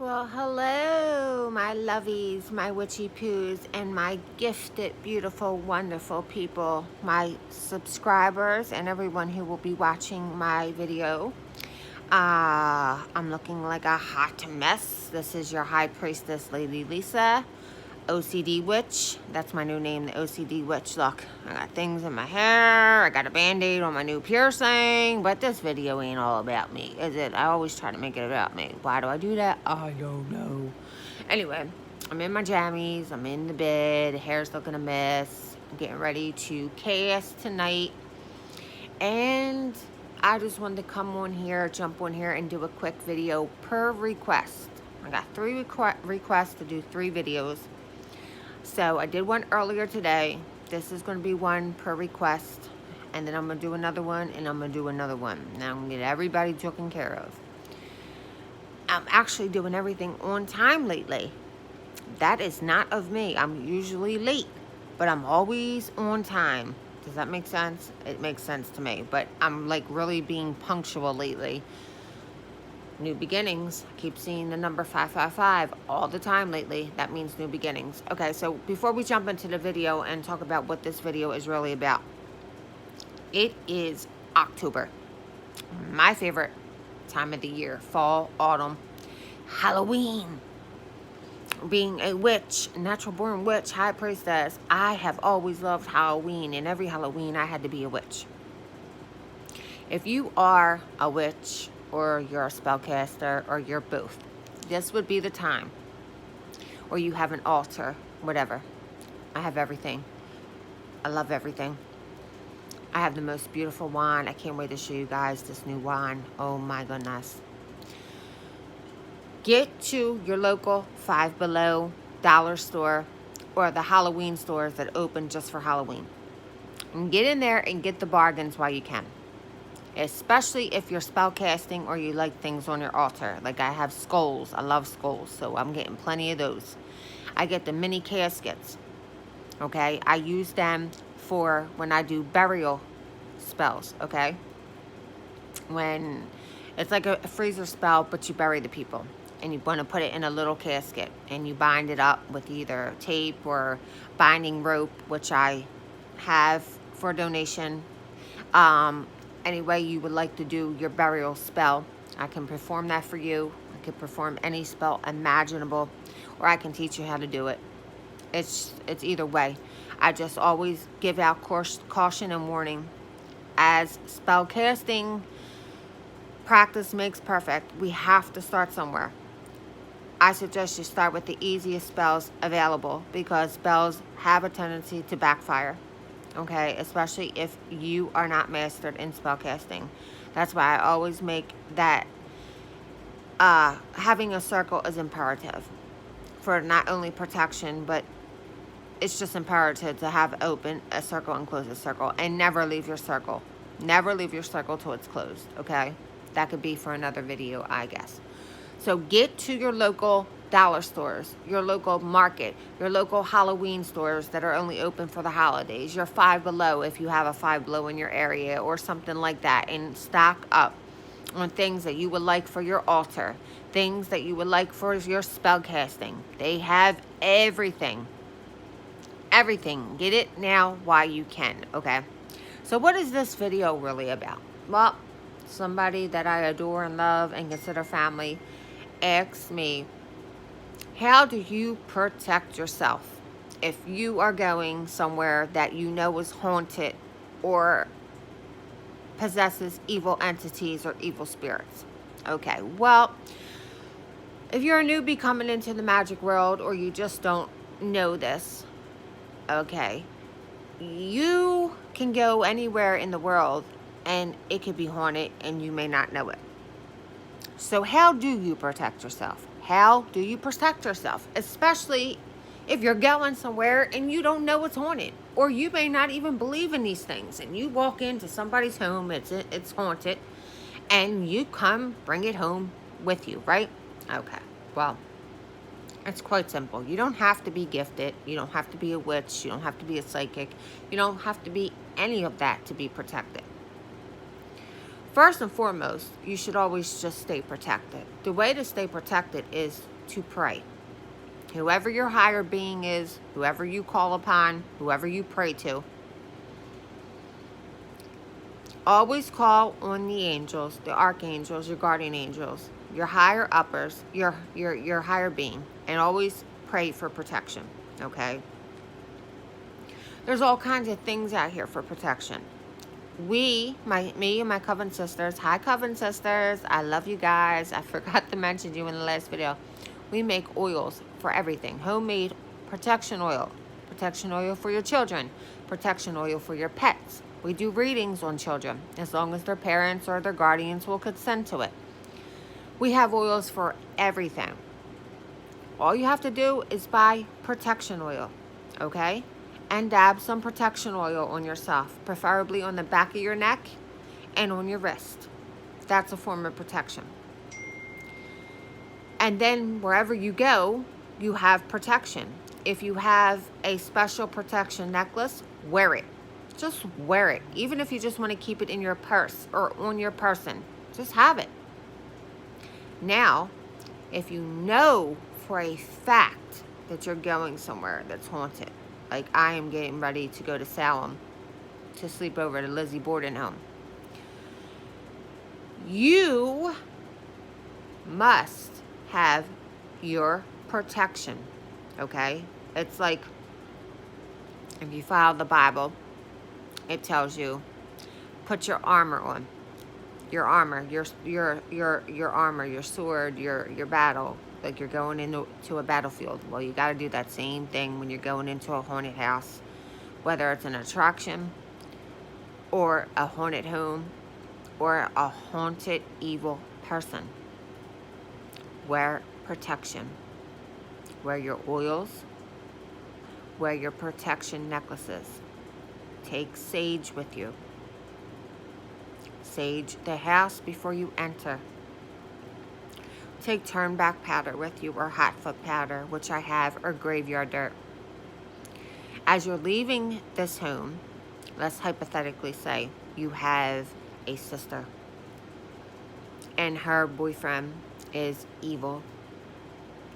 Well, hello, my lovies, my witchy poos, and my gifted, beautiful, wonderful people, my subscribers, and everyone who will be watching my video. I'm looking like a hot mess. This is your High Priestess, Lady Lisa, OCD Witch. That's my new name, the OCD Witch. Look, I got things in my hair. I got a band-aid on my new piercing. But this video ain't all about me, is it? I always try to make it about me. Why do I do that? I don't know. Anyway, I'm in my jammies. I'm in the bed. Hair's looking a mess. I'm getting ready to cast tonight. And I just wanted to come on here, jump on here, and do a quick video per request. I got 3 requests to do 3 videos. So I did one earlier today. This is going to be one per request. And then I'm going to do another one, and I'm going to do another one. Now I'm going to get everybody taken care of. I'm actually doing everything on time lately. That is not of me. I'm usually late, but I'm always on time. Does that make sense? It makes sense to me. But I'm like really being punctual lately. New beginnings. I keep seeing the number 555 all the time lately. That means new beginnings. Okay, so before we jump into the video and talk about what this video is really about, it is October. My favorite time of the year. Fall, autumn, Halloween. Being a witch, natural born witch, high priestess, I have always loved Halloween, and every Halloween I had to be a witch. If you are a witch, or you're a spellcaster, or you're both, this would be the time. Or you have an altar, whatever. I have everything. I love everything. I have the most beautiful wand. I can't wait to show you guys this new wand. Oh my goodness. Get to your local Five Below dollar store or the Halloween stores that open just for Halloween. And get in there and get the bargains while you can. Especially if you're spellcasting or you like things on your altar. Like I have skulls. I love skulls, so I'm getting plenty of those. I get the mini caskets. Okay, I use them for when I do burial spells. Okay, when it's like a freezer spell, but you bury the people, and you want to put it in a little casket, and you bind it up with either tape or binding rope, which I have for donation. Any way you would like to do your burial spell, I can perform that for you. I can perform any spell imaginable, or I can teach you how to do it. It's either way. I just always give out caution and warning. As spell casting, practice makes perfect. We have to start somewhere. I suggest you start with the easiest spells available, because spells have a tendency to backfire. Okay, especially if you are not mastered in spellcasting. That's why I always make that having a circle is imperative for not only protection, but it's just imperative to have open a circle and close a circle, and never leave your circle. Never leave your circle till it's closed, okay? That could be for another video, I guess. So get to your local dollar stores, your local market, your local Halloween stores that are only open for the holidays, your Five Below if you have a Five Below in your area or something like that, and stock up on things that you would like for your altar, things that you would like for your spell casting. They have everything. Everything. Get it now while you can, okay? So what is this video really about? Well, somebody that I adore and love and consider family asked me, how do you protect yourself if you are going somewhere that you know is haunted or possesses evil entities or evil spirits? Okay, well, if you're a newbie coming into the magic world, or you just don't know this, okay, you can go anywhere in the world and it could be haunted and you may not know it. So how do you protect yourself? How do you protect yourself? Especially if you're going somewhere and you don't know it's haunted, or you may not even believe in these things, and you walk into somebody's home, it's haunted, and you come bring it home with you, right? Okay, well, it's quite simple. You don't have to be gifted. You don't have to be a witch. You don't have to be a psychic. You don't have to be any of that to be protected. First and foremost, you should always just stay protected. The way to stay protected is to pray. Whoever your higher being is, whoever you call upon, whoever you pray to, always call on the angels, the archangels, your guardian angels, your higher uppers, your higher being, and always pray for protection, okay? There's all kinds of things out here for protection. Me and my Coven Sisters, hi Coven Sisters, I love you guys. I forgot to mention you in the last video. We make oils for everything. Homemade protection oil for your children, protection oil for your pets. We do readings on children, as long as their parents or their guardians will consent to it. We have oils for everything. All you have to do is buy protection oil, okay? And dab some protection oil on yourself, preferably on the back of your neck and on your wrist. That's a form of protection. And then wherever you go, you have protection. If you have a special protection necklace, wear it. Just wear it. Even if you just want to keep it in your purse or on your person, just have it. Now, if you know for a fact that you're going somewhere that's haunted, like I am getting ready to go to Salem to sleep over at Lizzie boarding home, you must have your protection, okay? It's like if you follow the Bible, it tells you put your armor on. Your armor, your armor, your sword, your battle, like you're going into a battlefield. Well, you got to do that same thing when you're going into a haunted house, whether it's an attraction or a haunted home or a haunted evil person. Wear protection. Wear your oils. Wear your protection necklaces. Take sage with you. Sage the house before you enter. Take turnback powder with you, or hot foot powder, which I have, or graveyard dirt. As you're leaving this home, let's hypothetically say you have a sister and her boyfriend is evil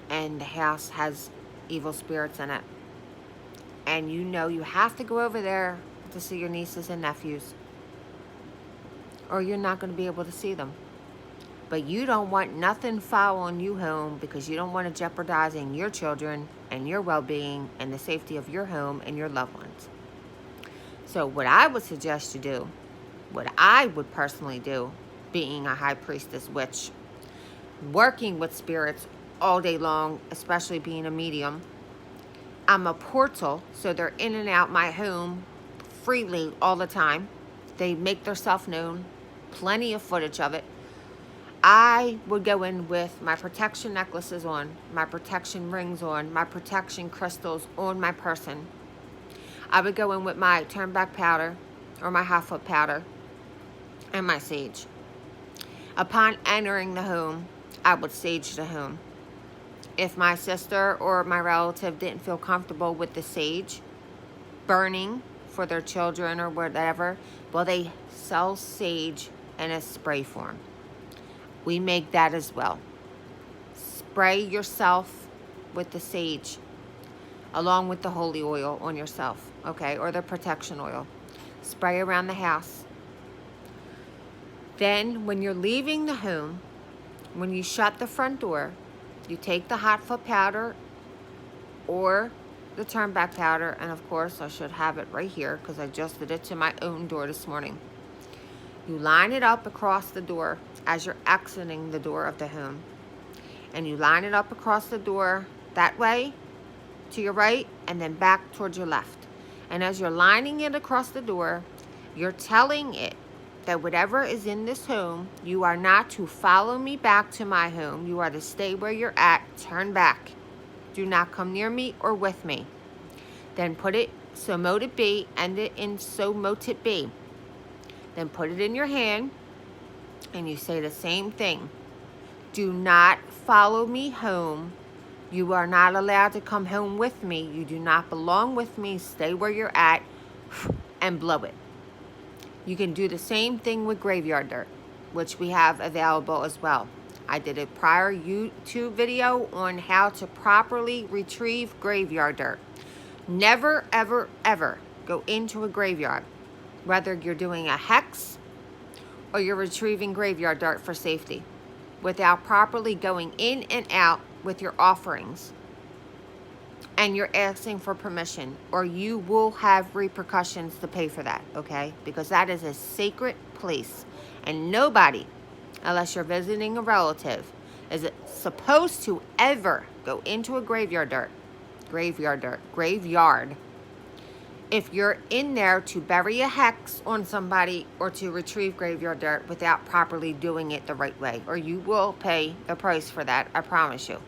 and the house has evil spirits in it, and you know you have to go over there to see your nieces and nephews, or you're not going to be able to see them. But you don't want nothing following you home because you don't want to jeopardizing your children and your well-being and the safety of your home and your loved ones. So what I would suggest you do, what I would personally do, being a high priestess witch, working with spirits all day long, especially being a medium, I'm a portal, so they're in and out my home freely all the time. They make themselves known, plenty of footage of it. I would go in with my protection necklaces on, my protection rings on, my protection crystals on my person. I would go in with my turnback powder or my hot foot powder and my sage. Upon entering the home, I would sage the home. If my sister or my relative didn't feel comfortable with the sage burning for their children or whatever, well, they sell sage in a spray form. We make that as well. Spray yourself with the sage along with the holy oil on yourself, okay, or the protection oil. Spray around the house. Then when you're leaving the home, when you shut the front door, you take the hot foot powder or the turnback powder, and of course I should have it right here because I just did it to my own door this morning. You line it up across the door as you're exiting the door of the home. And you line it up across the door that way to your right and then back towards your left. And as you're lining it across the door, you're telling it that whatever is in this home, you are not to follow me back to my home. You are to stay where you're at, turn back. Do not come near me or with me. Then put it, so mote it be, end it in so mote it be. Then put it in your hand and you say the same thing. Do not follow me home. You are not allowed to come home with me. You do not belong with me. Stay where you're at and blow it. You can do the same thing with graveyard dirt. which we have available as well. I did a prior YouTube video on how to properly retrieve graveyard dirt. Never, ever, ever go into a graveyard, whether you're doing a hex or you're retrieving graveyard dirt for safety, without properly going in and out with your offerings. And you're asking for permission, or you will have repercussions to pay for that, okay? Because that is a sacred place. And nobody, unless you're visiting a relative, is supposed to ever go into a graveyard, if you're in there to bury a hex on somebody or to retrieve graveyard dirt without properly doing it the right way, or you will pay the price for that, I promise you.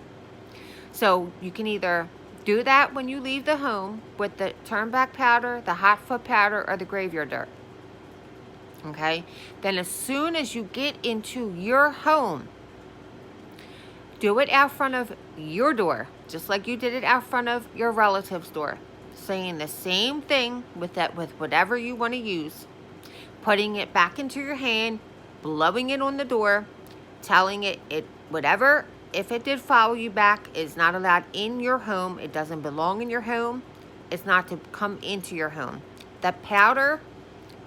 So you can either do that when you leave the home with the turn back powder, the hot foot powder, or the graveyard dirt. Okay? Then as soon as you get into your home, do it out front of your door, just like you did it out front of your relative's door. Saying the same thing with whatever you want to use. Putting it back into your hand, blowing it on the door, telling it whatever, if it did follow you back, is not allowed in your home. It doesn't belong in your home. It's not to come into your home. The powder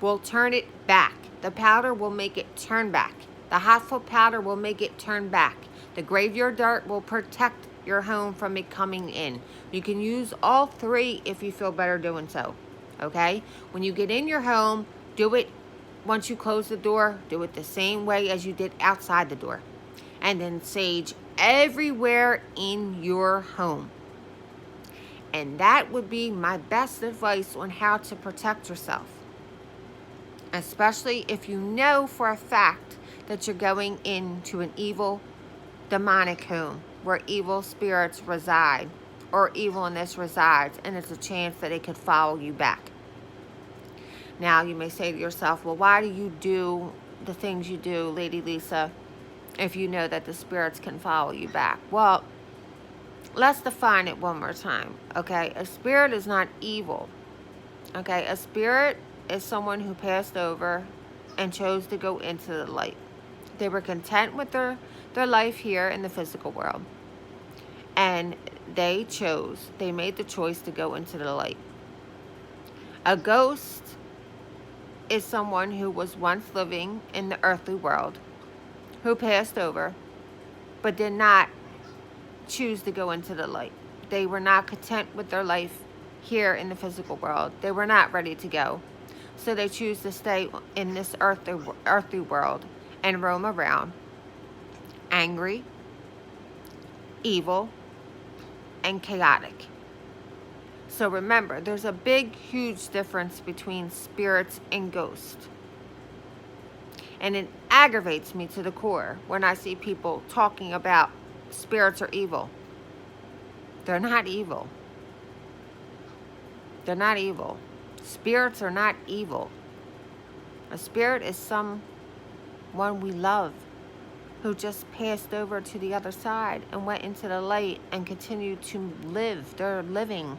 will turn it back. The powder will make it turn back. The hot foot powder will make it turn back. The graveyard dirt will protect your home from it coming in. You can use all three if you feel better doing so. Okay? When you get in your home, do it once you close the door. Do it the same way as you did outside the door. And then sage everywhere in your home. And that would be my best advice on how to protect yourself. Especially if you know for a fact that you're going into an evil, demonic home where evil spirits reside, or evilness resides, and it's a chance that it could follow you back. Now, you may say to yourself, well, why do you do the things you do, Lady Lisa, if you know that the spirits can follow you back? Well, let's define it one more time, okay? A spirit is not evil, okay? A spirit is someone who passed over and chose to go into the light. They were content with their life here in the physical world. And they made the choice to go into the light. A ghost is someone who was once living in the earthly world, who passed over, but did not choose to go into the light. They were not content with their life here in the physical world. They were not ready to go. So they choose to stay in this earthly world and roam around, angry, evil, and chaotic. So remember, there's a big, huge difference between spirits and ghosts. And it aggravates me to the core when I see people talking about spirits are evil. They're not evil. They're not evil. Spirits are not evil. A spirit is someone we love who just passed over to the other side and went into the light and continued to live. They're living.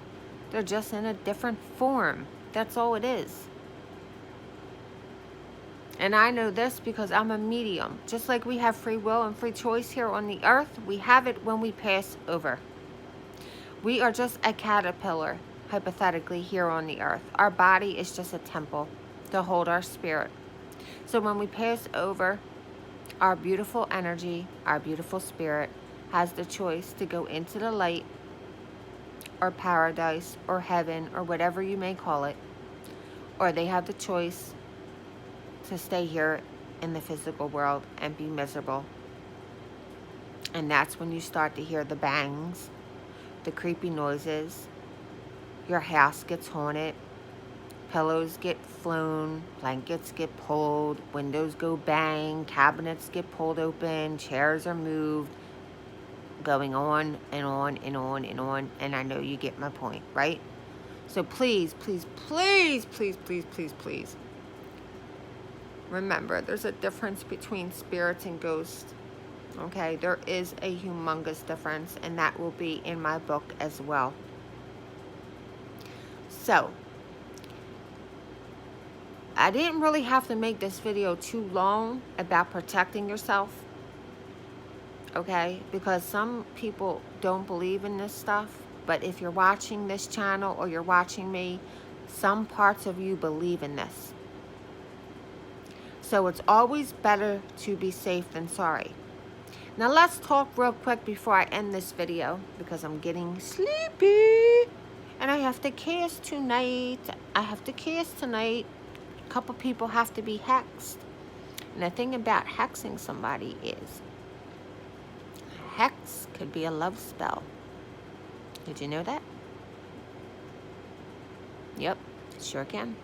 They're just in a different form. That's all it is. And I know this because I'm a medium. Just like we have free will and free choice here on the earth, we have it when we pass over. We are just a caterpillar, hypothetically, here on the earth. Our body is just a temple to hold our spirit. So when we pass over, our beautiful energy, our beautiful spirit, has the choice to go into the light, or paradise, or heaven, or whatever you may call it. Or they have the choice to stay here in the physical world and be miserable. And that's when you start to hear the bangs, the creepy noises, your house gets haunted, pillows get flown, blankets get pulled, windows go bang, cabinets get pulled open, chairs are moved, going on and on and on and on. And I know you get my point, right? So please, please, please, please, please, please, please, remember, there's a difference between spirits and ghosts. Okay, there is a humongous difference, and that will be in my book as well. So, I didn't really have to make this video too long about protecting yourself, okay? Because some people don't believe in this stuff, but if you're watching this channel or you're watching me, some parts of you believe in this. So it's always better to be safe than sorry. Now let's talk real quick before I end this video, because I'm getting sleepy and I have to cast tonight. A couple people have to be hexed. And the thing about hexing somebody is, hex could be a love spell. Did you know that? Yep, it sure can.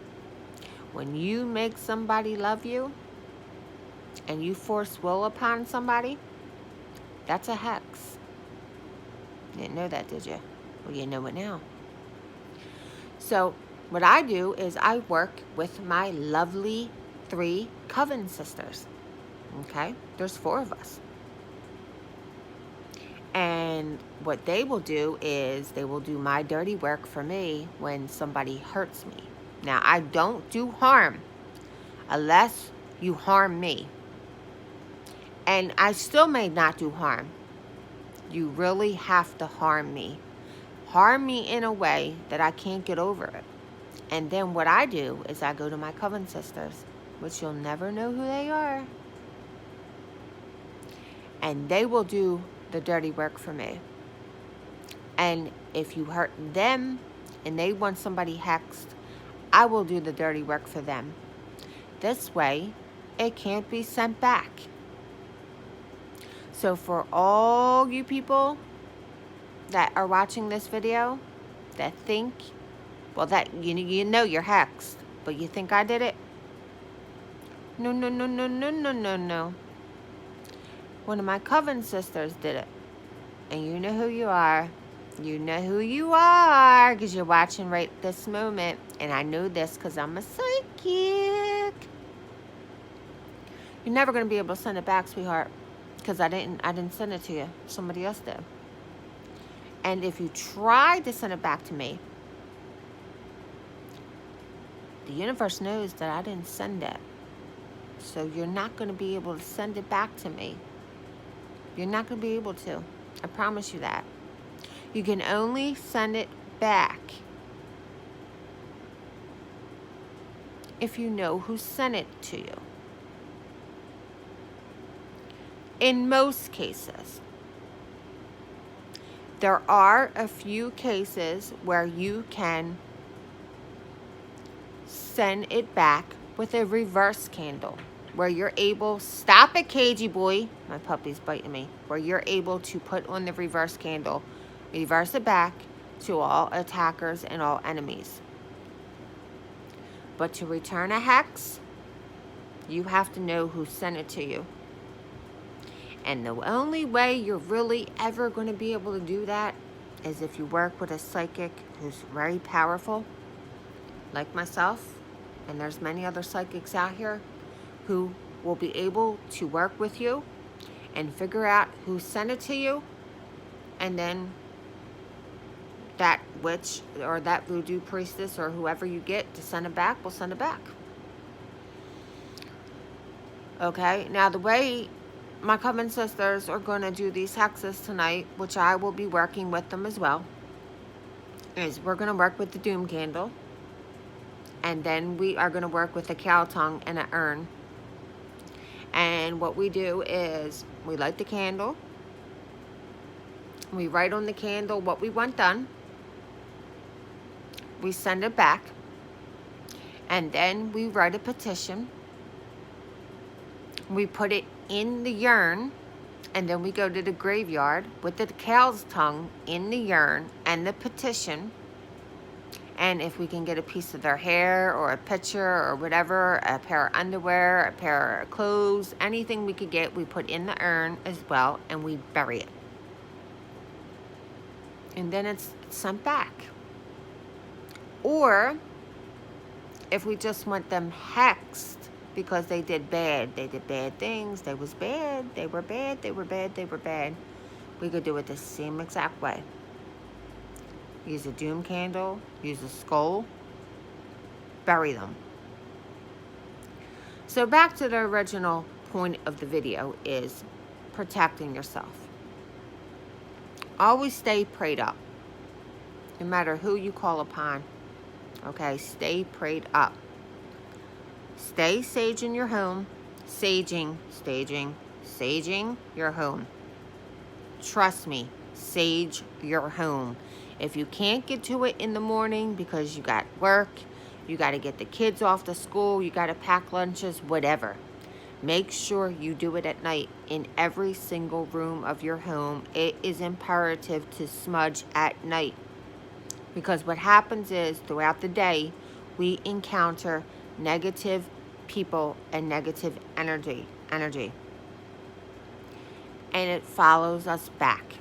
When you make somebody love you and you force will upon somebody, that's a hex. You didn't know that, did you? Well, you know it now. So what I do is I work with my lovely 3 Coven Sisters. Okay? There's 4 of us. And what they will do is they will do my dirty work for me when somebody hurts me. Now, I don't do harm unless you harm me. And I still may not do harm. You really have to harm me. Harm me in a way that I can't get over it. And then what I do is I go to my Coven Sisters, which you'll never know who they are. And they will do the dirty work for me. And if you hurt them and they want somebody hexed, I will do the dirty work for them. This way, it can't be sent back. So for all you people that are watching this video that think, well, that you know you're hexed, but you think I did it? No, no, no, no, no, no, no, no. One of my Coven Sisters did it. And you know who you are. You know who you are because you're watching right this moment. And I know this because I'm a psychic. You're never going to be able to send it back, sweetheart, because I didn't send it to you. Somebody else did. And if you try to send it back to me, the universe knows that I didn't send it. So you're not going to be able to send it back to me. You're not going to be able to. I promise you that. You can only send it back if you know who sent it to you. In most cases. There are a few cases where you can send it back with a reverse candle, where you're able, stop it, cagey boy, my puppy's biting me, where you're able to put on the reverse candle, reverse it back to all attackers and all enemies. But to return a hex, you have to know who sent it to you. And the only way you're really ever going to be able to do that is if you work with a psychic who's very powerful, like myself, and there's many other psychics out here who will be able to work with you and figure out who sent it to you, and then that witch or that voodoo priestess or whoever you get to send it back will send it back. Okay, now the way my Coven Sisters are going to do these hexes tonight, which I will be working with them as well, is we're going to work with the doom candle, and then we are going to work with a cow tongue and an urn. And what we do is we light the candle, we write on the candle what we want done, we send it back, and then we write a petition. We put it in the urn, and then we go to the graveyard with the cow's tongue in the urn and the petition. And if we can get a piece of their hair or a picture or whatever, a pair of underwear, a pair of clothes, anything we could get, we put in the urn as well, and we bury it. And then it's sent back. Or if we just want them hexed, because they did bad things, they was bad, they were bad, they were bad, they were bad, we could do it the same exact way. Use a doom candle, use a skull, bury them. So back to the original point of the video is protecting yourself. Always stay prayed up. No matter who you call upon. Okay, stay prayed up. Stay sage in your home. Saging your home. Trust me, sage your home. If you can't get to it in the morning because you got work, you got to get the kids off to school, you got to pack lunches, whatever. Make sure you do it at night in every single room of your home. It is imperative to smudge at night. Because what happens is throughout the day, we encounter negative people and negative energy. And it follows us back.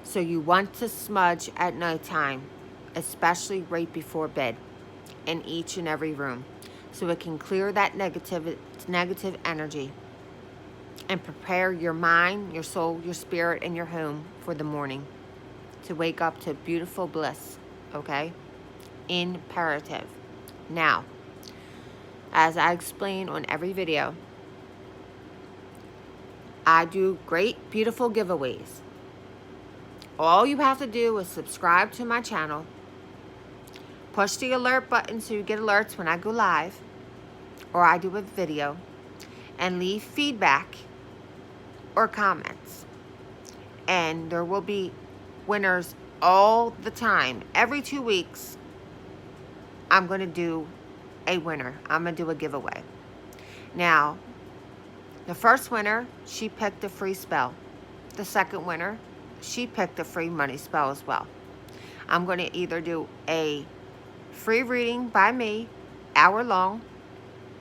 So you want to smudge at nighttime, especially right before bed, in each and every room. So it can clear that negative energy and prepare your mind, your soul, your spirit, and your home for the morning to wake up to beautiful bliss, okay? Imperative. Now, as I explain on every video, I do great, beautiful giveaways. All you have to do is subscribe to my channel, push the alert button so you get alerts when I go live or I do a video, and leave feedback or comments. And there will be winners all the time. Every 2 weeks, I'm going to do a winner. I'm going to do a giveaway. Now, the first winner, she picked a free spell. The second winner, she picked a free money spell as well. I'm going to either do a free reading by me, hour long.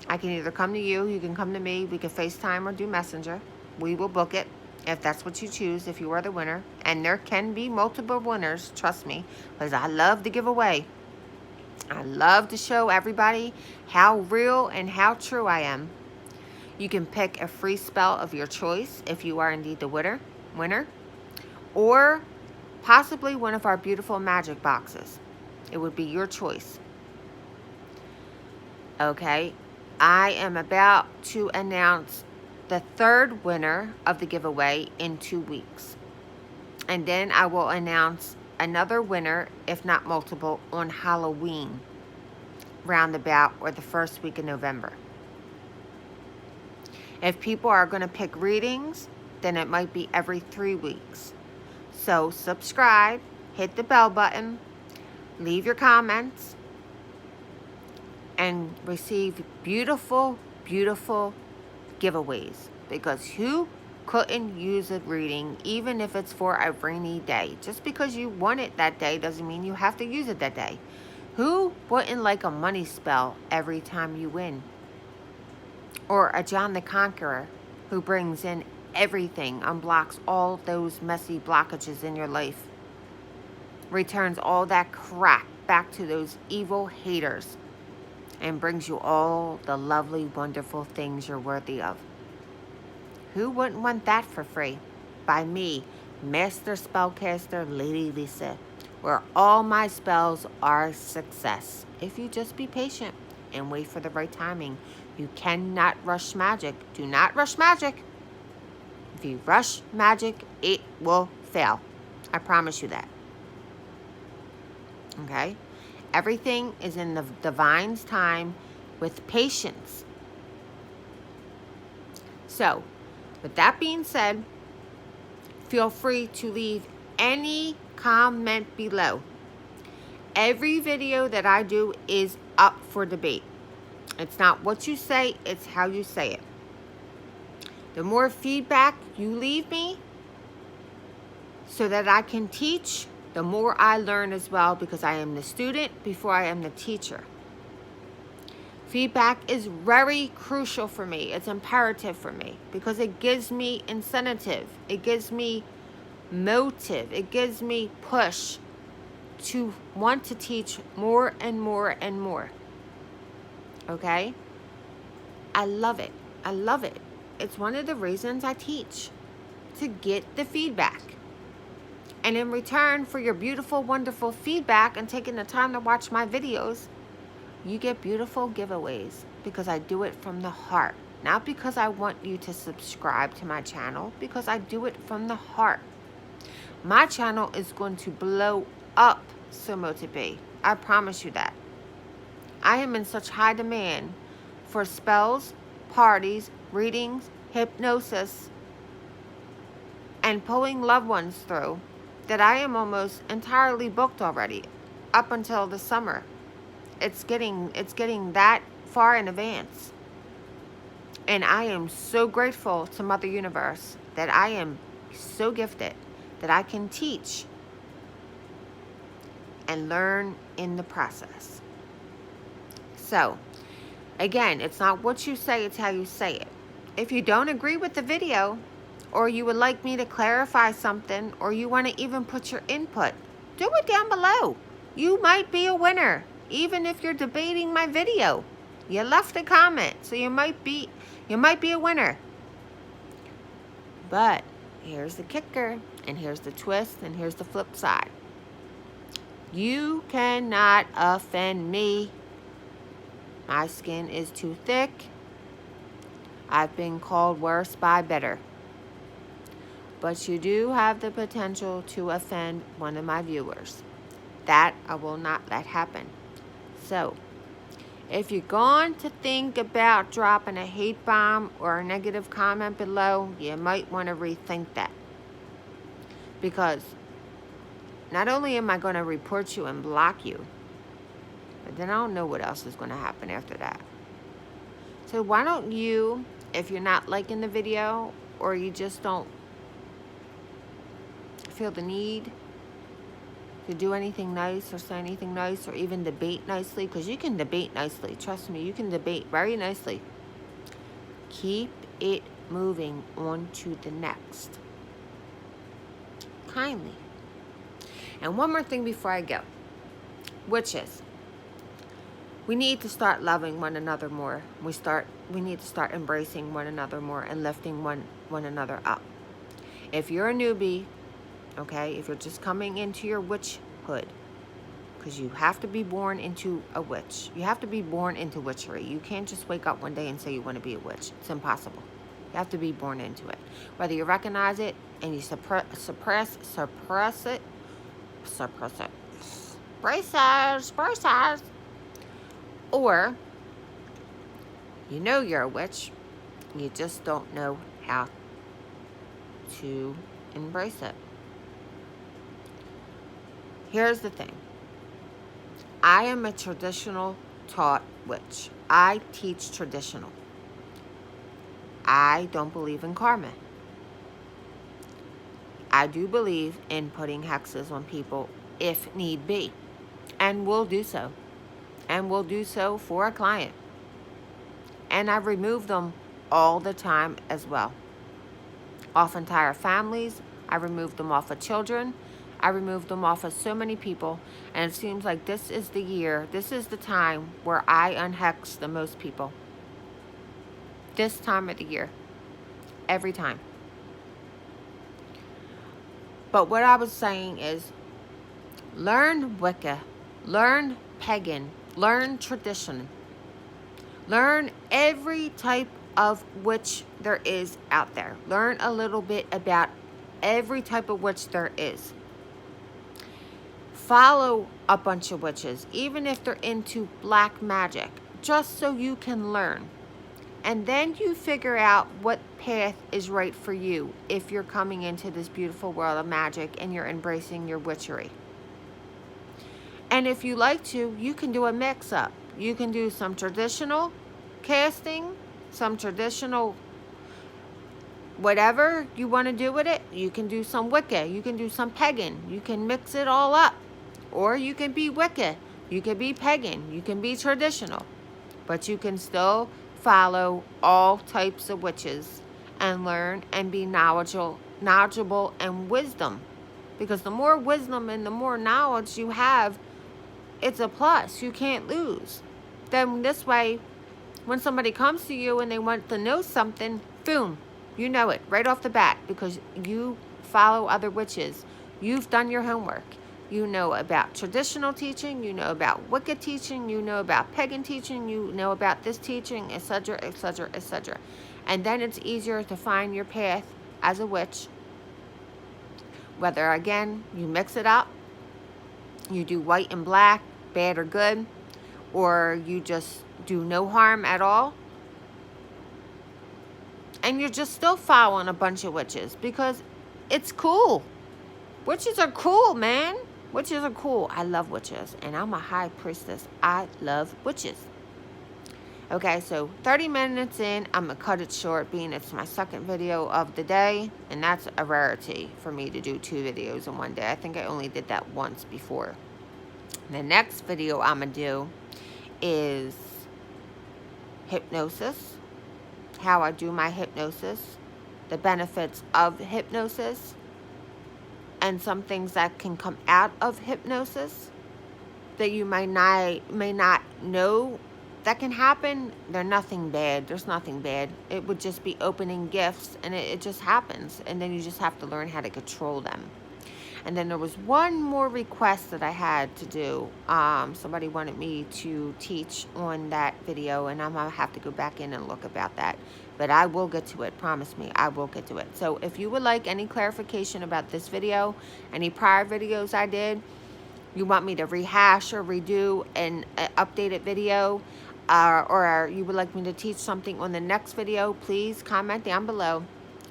I can either come to you, you can come to me, we can FaceTime or do Messenger. We will book it if that's what you choose, if you are the winner. And there can be multiple winners, trust me, because I love to give away. I love to show everybody how real and how true I am. You can pick a free spell of your choice if you are indeed the winner, or possibly one of our beautiful magic boxes. It would be your choice. Okay, I am about to announce the third winner of the giveaway in 2 weeks. And then I will announce another winner, if not multiple, on Halloween, roundabout, or the first week of November. If people are going to pick readings, then it might be every 3 weeks. So subscribe, hit the bell button, leave your comments, and receive beautiful, beautiful giveaways. Because who couldn't use a reading, even if it's for a rainy day? Just because you want it that day doesn't mean you have to use it that day. Who wouldn't like a money spell every time you win? Or a John the Conqueror who brings in everything, unblocks all those messy blockages in your life, returns all that crap back to those evil haters, and brings you all the lovely, wonderful things you're worthy of. Who wouldn't want that for free? By me, Master Spellcaster Lady Lisa, where all my spells are success. If you just be patient and wait for the right timing. You cannot rush magic. Do not rush magic. If you rush magic, it will fail. I promise you that. Okay? Everything is in the divine's time with patience. So, with that being said, feel free to leave any comment below. Every video that I do is up for debate. It's not what you say, it's how you say it. The more feedback you leave me so that I can teach, the more I learn as well, because I am the student before I am the teacher. Feedback is very crucial for me. It's imperative for me because it gives me incentive. It gives me motive. It gives me push to want to teach more and more and more. Okay? I love it. I love it. It's one of the reasons I teach, to get the feedback. And in return for your beautiful, wonderful feedback and taking the time to watch my videos, you get beautiful giveaways. because I do it from the heart. Not because I want you to subscribe to my channel, because I do it from the heart. My channel is going to blow up, Sumo. I promise you that. I am in such high demand for spells, parties, readings, hypnosis, and pulling loved ones through that I am almost entirely booked already up until the summer. It's getting that far in advance. And I am so grateful to Mother Universe that I am so gifted that I can teach and learn in the process. So, again, it's not what you say, it's how you say it. If you don't agree with the video, or you would like me to clarify something, or you want to even put your input, do it down below. You might be a winner, even if you're debating my video. You left a comment, so you might be a winner. But here's the kicker, and here's the twist, and here's the flip side. You cannot offend me. My skin is too thick. I've been called worse by better. But you do have the potential to offend one of my viewers. That I will not let happen. So, if you're going to think about dropping a hate bomb or a negative comment below, you might want to rethink that. Because not only am I going to report you and block you, but then I don't know what else is going to happen after that. So why don't you, if you're not liking the video, or you just don't feel the need to do anything nice or say anything nice or even debate nicely, because you can debate nicely. Trust me, you can debate very nicely. Keep it moving on to the next. Kindly. And one more thing before I go, which is, we need to start loving one another more. We need to start embracing one another more and lifting one another up. If you're a newbie, okay, if you're just coming into your witchhood, because you have to be born into a witch. You have to be born into witchery. You can't just wake up one day and say you want to be a witch. It's impossible. You have to be born into it. Whether you recognize it and you suppress it. Braces. Or you know you're a witch. You just don't know how to embrace it. Here's the thing. I am a traditional taught witch. I teach traditional. I don't believe in karma. I do believe in putting hexes on people if need be. And will do so. And will do so for a client. And I remove them all the time as well. Off entire families. I remove them off of children. I remove them off of so many people. And it seems like this is the year, this is the time where I unhex the most people. This time of the year. Every time. But what I was saying is, learn Wicca. Learn pagan. Learn tradition. Learn every type of witch there is out there. Learn a little bit about every type of witch there is. Follow a bunch of witches, even if they're into black magic, just so you can learn. And then you figure out what path is right for you if you're coming into this beautiful world of magic and you're embracing your witchery. And if you like to, you can do a mix-up. You can do some traditional casting, some traditional whatever you want to do with it. You can do some Wicca. You can do some pagan. You can mix it all up. Or you can be Wicca. You can be pagan. You can be traditional. But you can still follow all types of witches and learn and be knowledgeable and wisdom. Because the more wisdom and the more knowledge you have, it's a plus. You can't lose. Then this way, when somebody comes to you and they want to know something, boom, you know it right off the bat because you follow other witches. You've done your homework. You know about traditional teaching, you know about Wicca teaching, you know about pagan teaching, you know about this teaching, etc., etc., etc. And then it's easier to find your path as a witch, whether, again, you mix it up, you do white and black, bad or good, or you just do no harm at all, and you're just still following a bunch of witches because it's cool. Witches are cool, man. Witches are cool. I love witches, and I'm a high priestess. I love witches. Okay, so 30 minutes in, I'm going to cut it short, being it's my second video of the day, and that's a rarity for me to do 2 videos in one day. I think I only did that once before. The next video I'm going to do is hypnosis, how I do my hypnosis, the benefits of hypnosis, and some things that can come out of hypnosis that you may not know that can happen. They're nothing bad. There's nothing bad. It would just be opening gifts, and it just happens, and then you just have to learn how to control them. And then there was one more request that I had to do. Somebody wanted me to teach on that video, and I'm going to have to go back in and look about that. But I will get to it. Promise me, I will get to it. So if you would like any clarification about this video, any prior videos I did, you want me to rehash or redo an updated video, or you would like me to teach something on the next video, please comment down below.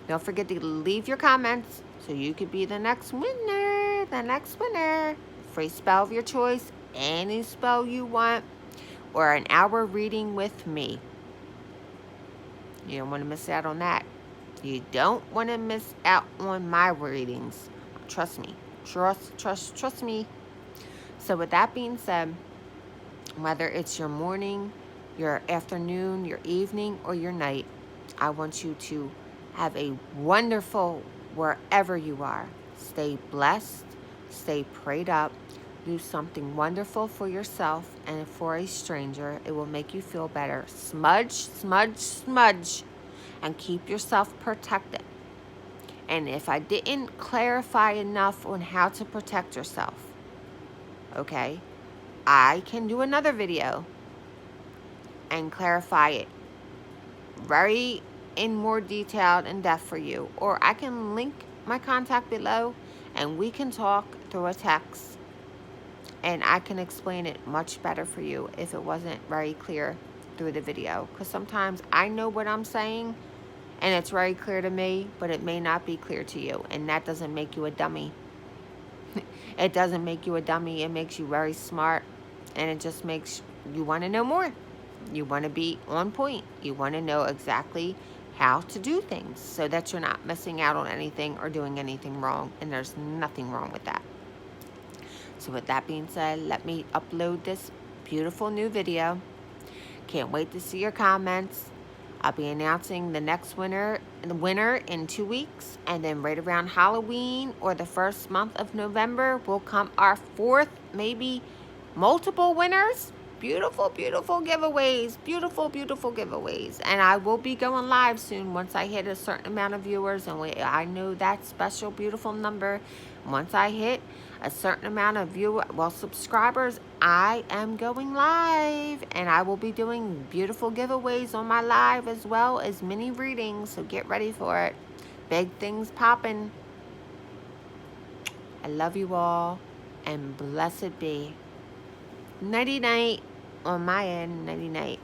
Don't forget to leave your comments so you could be the next winner. The next winner. Free spell of your choice, any spell you want, or an hour reading with me. You don't want to miss out on that. You don't want to miss out on my readings. Trust me. Trust me. So with that being said, whether it's your morning, your afternoon, your evening, or your night, I want you to have a wonderful wherever you are. Stay blessed, stay prayed up, do something wonderful for yourself and for a stranger. It will make you feel better. Smudge, smudge, smudge, and keep yourself protected. And if I didn't clarify enough on how to protect yourself, okay, I can do another video and clarify it very in more detail and depth for you, or I can link my contact below and we can talk through a text and I can explain it much better for you if it wasn't very clear through the video, because sometimes I know what I'm saying and it's very clear to me, but it may not be clear to you, and that doesn't make you a dummy. It doesn't make you a dummy. It makes you very smart, and it just makes you want to know more. You want to be on point. You want to know exactly how to do things so that you're not missing out on anything or doing anything wrong, and there's nothing wrong with that. So with that being said, let me upload this beautiful new video. Can't wait to see your comments. I'll be announcing the next winner in 2 weeks, and then right around Halloween or the first month of November will come our 4th, maybe multiple winners. Beautiful, beautiful giveaways. Beautiful, beautiful giveaways. And I will be going live soon once I hit a certain amount of viewers, and I know that special, beautiful number. Once I hit a certain amount of subscribers, I am going live, and I will be doing beautiful giveaways on my live as well as mini readings, so get ready for it. Big things popping. I love you all, and blessed be. Nighty night on my end. Nighty night.